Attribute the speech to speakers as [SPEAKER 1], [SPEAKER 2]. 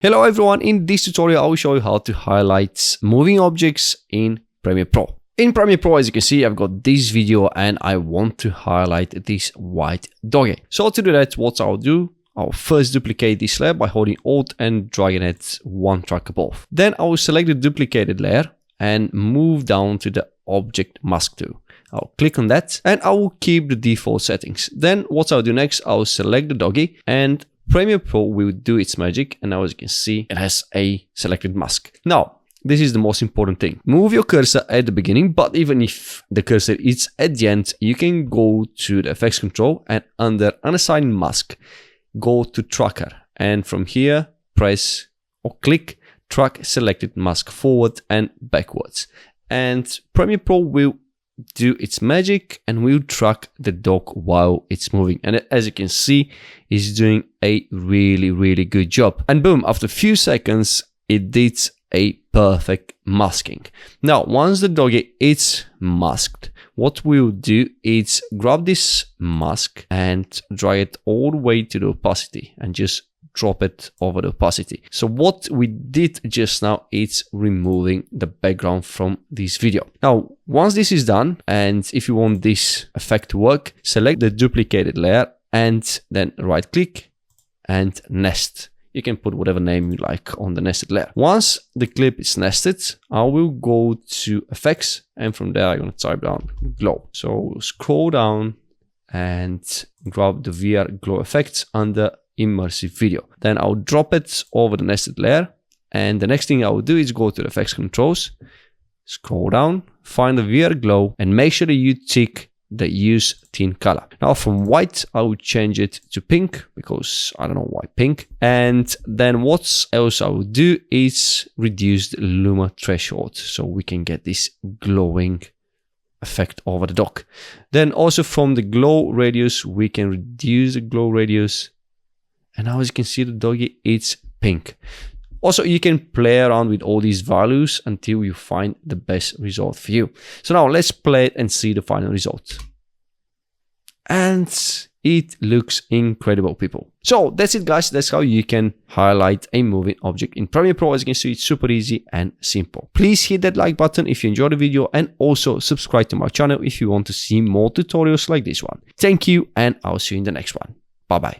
[SPEAKER 1] Hello everyone, in this tutorial I will show you how to highlight moving objects in Premiere Pro. In Premiere Pro, as you can see, I've got this video and I want to highlight this white doggy. So to do that, what I'll do, I'll first duplicate this layer by holding Alt and dragging it one track above. Then I will select the duplicated layer and move down to the Object Mask tool. I'll click on that and I will keep the default settings. Then what I'll do next, I'll select the doggy and Premiere Pro will do its magic, and now as you can see, it has a selected mask. Now, this is the most important thing. Move your cursor at the beginning, but even if the cursor is at the end, you can go to the effects control and under unassigned mask, go to tracker. And from here, press or click track selected mask forward and backwards. And Premiere Pro will do its magic and will track the dog while it's moving, and as you can see, it's doing a really good job. And boom, after a few seconds it did a perfect masking. Now once the doggy is masked, what we'll do is grab this mask and drag it all the way to the opacity and just drop it over the opacity. So what we did just now is removing the background from this video. Now, once this is done, and if you want this effect to work, select the duplicated layer and then right click and nest. You can put whatever name you like on the nested layer. Once the clip is nested, I will go to effects and from there I'm going to type down glow. So scroll down and grab the VR glow effects under immersive video. Then I'll drop it over the nested layer, and the next thing I will do is go to the effects controls, scroll down, find the VR glow and make sure that you tick the use thin color. Now from white I will change it to pink because I don't know why pink. And then what else I will do is reduce the luma threshold so we can get this glowing effect over the dog. Then also from the glow radius we can reduce the glow radius. And now as you can see, the doggy is pink. Also, you can play around with all these values until you find the best result for you. So now let's play it and see the final result. And it looks incredible, people. So that's it, guys. That's how you can highlight a moving object in Premiere Pro. As you can see, it's super easy and simple. Please hit that like button if you enjoyed the video and also subscribe to my channel if you want to see more tutorials like this one. Thank you, and I'll see you in the next one. Bye-bye.